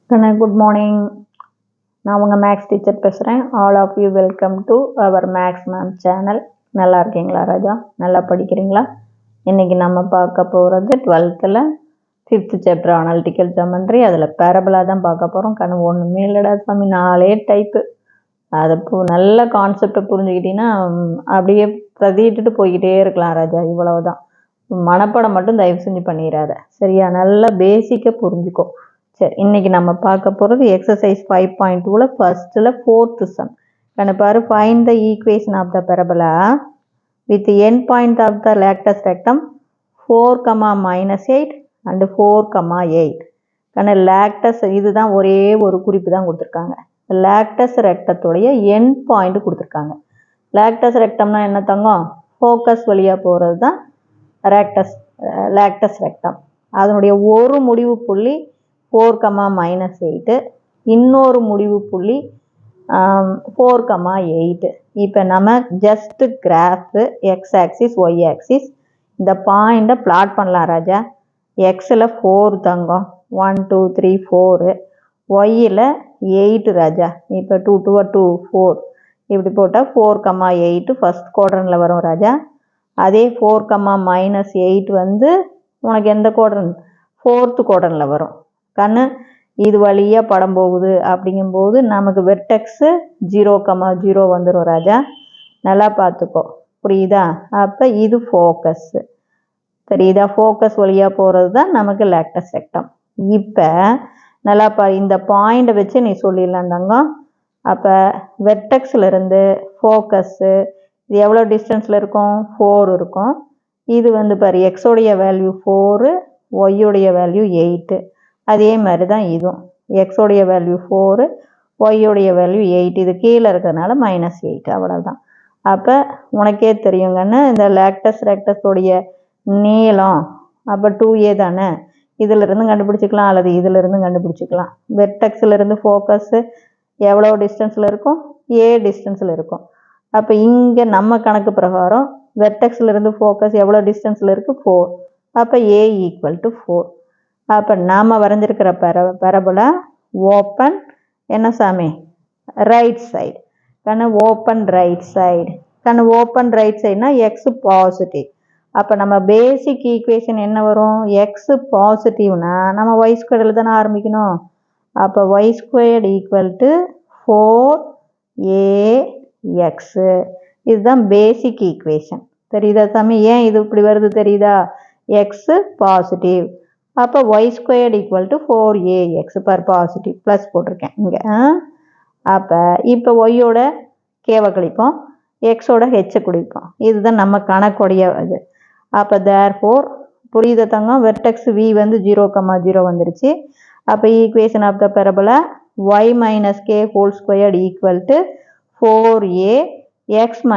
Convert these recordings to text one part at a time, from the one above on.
Good morning. நான் உங்கள் maths teacher பேசுகிறேன். All of you welcome to our maths ma'am channel. நல்லா இருக்கீங்களா ராஜா? நல்லா படிக்கிறீங்களா? இன்றைக்கி நம்ம பார்க்க போகிறது 12th 5th chapter analytical geometry. அதில் பேரபிளாக தான் பார்க்க போகிறோம். ஒன்றுமே இல்லைடா சாமி, 4 டைப்பு. அதை நல்ல கான்செப்டை புரிஞ்சுக்கிட்டீங்கன்னா அப்படியே பிரதிட்டுட்டு போய்கிட்டே இருக்கலாம் ராஜா. இவ்வளவுதான். மனப்பாடம் மட்டும் தயவு செஞ்சு பண்ணிடாத, சரியா? நல்லா பேசிக்காக புரிஞ்சுக்கோ. சரி, இன்னைக்கு நம்ம பார்க்க போகிறது எக்ஸசைஸ் 5.2ல ஃபர்ஸ்ட்ல 4th சம். பாரு, find the equation of the parabola with end point of the latus rectum 4, -8 and 4, 8. Latus இதுதான், ஒரே ஒரு குறிப்பு தான் கொடுத்துருக்காங்க. லேக்டஸ் ரெக்டத்துடைய எண்ட் பாயிண்ட் கொடுத்துருக்காங்க. லேக்டஸ் ரெக்டம்னா என்ன தங்கம்? ஃபோக்கஸ் வழியாக போகிறது தான் லேக்டஸ் ரெக்டம். அதனுடைய ஒரு முடிவு புள்ளி 4, -8, இன்னொரு முடிவு புள்ளி 4, 8. இப்போ நம்ம just graph x axis y axis இந்த பாயிண்டை பிளாட் பண்ணலாம் ராஜா. எக்ஸில் 4 தங்கம், 1 2 3 4. ஒய்யில் 8 ராஜா. இப்போ 2 2 2 4 இப்படி போட்டால் 4, 8 ஃபர்ஸ்ட் குவாட்ரண்ட்டில் வரும் ராஜா. அதே 4, -8 வந்து உனக்கு எந்த குவாட்ரண்ட்? 4th குவாட்ரண்ட்டில் வரும். இது வழியாக படம் போகுது. அப்படிங்கும்போது நமக்கு வெர்டெக்ஸு 0, 0 வந்துடும் ராஜா. நல்லா பார்த்துக்கோ, புரியுதா? அப்போ இது ஃபோக்கஸ்ஸு, தெரியுதா? ஃபோக்கஸ் வழியாக போகிறது தான் நமக்கு லேக்டஸ் ரெக்டம். இப்போ நல்லா இந்த பாயிண்டை வச்சு நீ சொல்லிடலாம் தங்கம். அப்போ வெர்டெக்ஸ்லேருந்து ஃபோக்கஸ்ஸு இது எவ்வளோ டிஸ்டன்ஸில் இருக்கும்? 4 இருக்கும். இது வந்து பாரு, எக்ஸோடைய வேல்யூ 4, ஒய்யுடைய வேல்யூ 8. அதே மாதிரி தான் இதுவும், எக்ஸோடைய வேல்யூ 4, ஒய்யுடைய வேல்யூ 8. இது கீழே இருக்கிறதுனால -8, அவ்வளோதான். அப்போ உனக்கே தெரியுங்கன்னு, இந்த லேக்டஸ் ரெக்டஸோடைய நீளம் அப்போ 2a தானே. இதிலிருந்து கண்டுபிடிச்சிக்கலாம் அல்லது இதிலிருந்து கண்டுபிடிச்சிக்கலாம். வெர்டெக்ஸிலிருந்து ஃபோக்கஸு எவ்வளோ டிஸ்டன்ஸில் இருக்கும்? a டிஸ்டன்ஸில் இருக்கும். அப்போ இங்கே நம்ம கணக்கு பிரகாரம் வெர்டெக்ஸ்லேருந்து ஃபோக்கஸ் எவ்வளோ டிஸ்டன்ஸில் இருக்குது? 4. அப்போ a = 4. அப்போ நாம் வரைஞ்சிருக்கிற பெரபலா ஓப்பன் என்ன சாமி? Right side. Open right side. Open right சைடுனா எக்ஸ் பாசிட்டிவ். அப்போ நம்ம பேசிக் ஈக்குவேஷன் என்ன வரும்? எக்ஸ் பாசிட்டிவ்னா நம்ம ஒய் ஸ்கொயர்டில் தானே ஆரம்பிக்கணும். அப்போ ஒய் ஸ்கொயர்டு = 4ax. இதுதான் பேசிக் ஈக்குவேஷன். தெரியுதா சாமி? ஏன் இது இப்படி வருது தெரியுதா? X positive. அப்போ Y squared = 4ax for positive plus போட்டிருக்கேன் இங்கே. அப்போ இப்போ ஒய்யோட கேவை கழிப்போம், எக்ஸோட ஹெச்சை குடிப்போம். இதுதான் நம்ம கணக்குடைய இது. அப்போ தேர்ஃபோர், புரியுத தங்கம்? வெர்டெக்ஸ் v வந்து 0, 0 வந்துருச்சு. அப்போ equation of the parabola y - k whole squared = 4ax -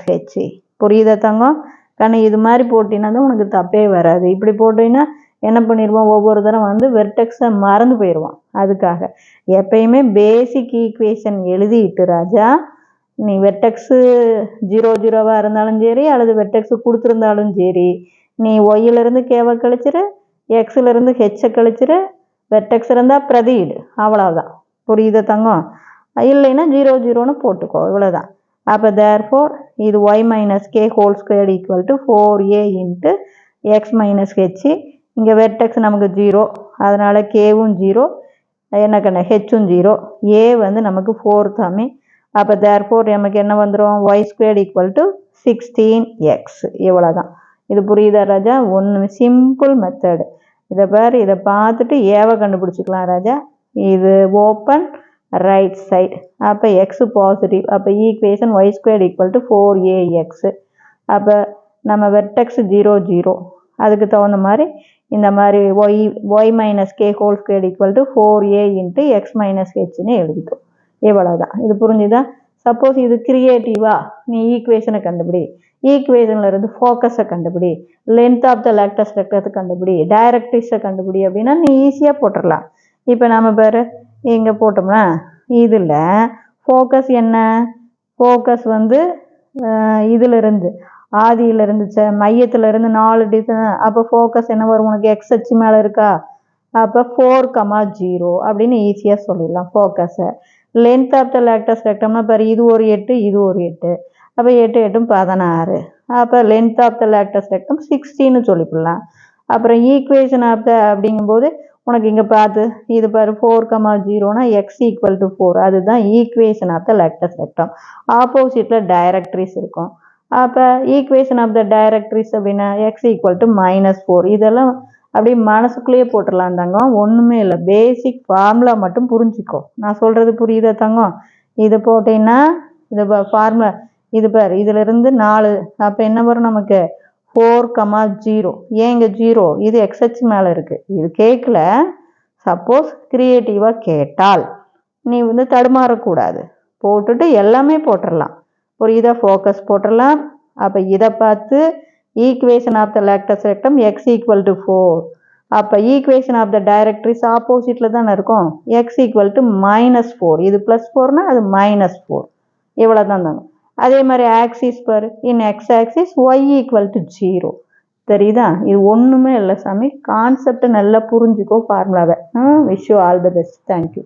h. புரியுதா தங்கம்? இது மாதிரி போட்டினா தான் உனக்கு தப்பே வராது. இப்படி போட்டிங்கன்னா என்ன பண்ணிடுவோம்? ஒவ்வொரு தரம் வந்து வெர்டெக்ஸை மறந்து போயிடுவோம். அதுக்காக எப்பயுமே பேசிக் ஈக்குவேஷன் எழுதிட்டு ராஜா, நீ வெர்டெக்ஸு 0, 0 இருந்தாலும் சரி அல்லது வெர்டெக்ஸு கொடுத்துருந்தாலும் சரி, நீ ஒய்யிலிருந்து கேவை கழிச்சிரு, எக்ஸிலிருந்து ஹெச்சை கழிச்சிரு, வெர்டெக்ஸ் இருந்தால் பிரதியிடு, அவ்வளோதான். புரியுதா தங்கம்? இல்லைன்னா 0, 0ன்னு போட்டுக்கோ, இவ்வளோதான். அப்போ தேர்ஃபோர் இது y - k whole squared = 4a × x - h. இங்கே வெர்டெக்ஸ் நமக்கு 0, அதனால் கேவும் 0, என்ன ஹெச்சும் 0, a வந்து நமக்கு 4 தாமே. அப்போ தேர்ஃபோர் நமக்கு என்ன வந்துடும்? y squared = 16x. இவ்வளோதான். இது புரியுதா ராஜா? ஒன்று சிம்பிள் மெத்தடு. இதை பாரு, இதை பார்த்துட்டு ஏவை கண்டுபிடிச்சிக்கலாம் ராஜா. இது ஓப்பன் ரைட் சைடு. அப்போ எக்ஸ் பாசிட்டிவ். அப்போ ஈக்குவேஷன் y ஸ்கொயர்டு = 4ax. அப்போ நம்ம வெர்டெக்ஸ் 0, 0 அதுக்கு தகுந்த மாதிரி இந்த மாதிரி y - k whole squared = 4a × x - hன்னு எழுதிக்கும். இவ்வளோதான். இது புரிஞ்சுதா? சப்போஸ் இது கிரியேட்டிவா நீ ஈக்குவேஷனை கண்டுபிடி, ஈக்குவேஷனில் இருந்து ஃபோக்கஸை கண்டுபிடி, லென்த் ஆஃப் த லேக்டஸ் ரெக்டத்தை கண்டுபிடி, டைரக்ட்ரிக்ஸை கண்டுபிடி அப்படின்னா நீ ஈஸியாக போட்டுடலாம். இப்போ நம்ம பேர் இங்கே போட்டோம்னா இதில் ஃபோக்கஸ் என்ன? ஃபோக்கஸ் வந்து இதிலிருந்து ஆதியிலிருந்து மையத்திலிருந்து 4 டிஸ்டன்ஸ். அப்போ ஃபோக்கஸ் என்ன வரும் உனக்கு? எக்ஸ் அச்சு மேலே இருக்கா? அப்போ 4,0 அப்படின்னு ஈஸியாக சொல்லிடலாம் ஃபோக்கஸை. லென்த் ஆஃப் த லேக்டஸ் ரெக்டம்னா பாரு, இது ஒரு 8, இது ஒரு 8, அப்போ 8 8 16. அப்போ length of the latus rectum 16 சொல்லிவிடலாம். அப்புறம் ஈக்குவேஷன் ஆஃப் த அப்படிங்கும்போது உனக்கு இங்கே பார்த்து இது பாரு 4,0னா எக்ஸ் ஈக்குவல் டு 4, அதுதான் equation of the latus rectum. ஆப்போசிட்டில் டைரக்ட்ரிஸ் இருக்கும். அப்போ ஈக்குவேஷன் ஆஃப் த டைரக்ட்ரிஸ் அப்படின்னா எக்ஸ் ஈக்குவல் டு -4. இதெல்லாம் அப்படியே மனசுக்குள்ளேயே போட்டுடலாம் தங்கம், ஒன்றுமே இல்லை. பேசிக் ஃபார்முலா மட்டும் புரிஞ்சுக்கோ. நான் சொல்கிறது புரியுதா தங்கம்? இது போட்டீங்கன்னா இது ஃபார்முலா இது பாரு, இதிலிருந்து 4, அப்போ என்ன வரும் நமக்கு 4,0. ஏன் இங்கே 0? இது எக்ஸ்ஹெச் மேலே இருக்குது. இது கேட்கல. சப்போஸ் கிரியேட்டிவாக கேட்டால் நீ தடுமாறக்கூடாது. போட்டுட்டு எல்லாமே போட்டுடலாம். புரியுதா? ஃபோக்கஸ் போட்டுடலாம். அப்போ இதை பார்த்து equation of the latus rectum X equal to 4. அப்போ ஈக்குவேஷன் ஆஃப் த டைரக்ட்ரிஸ் ஆப்போசிட்டில் தானே இருக்கும். X equal to -4. இது +4னா அது -4. இவ்வளோ தான் தாங்க. அதே மாதிரி ஆக்சிஸ் பாரு, in X axis Y equal to 0. தெரியுதா? இது ஒன்றுமே இல்லை சாமி. கான்செப்டை நல்லா புரிஞ்சுக்கோ ஃபார்முலாவை. Wish you all the best. Thank you.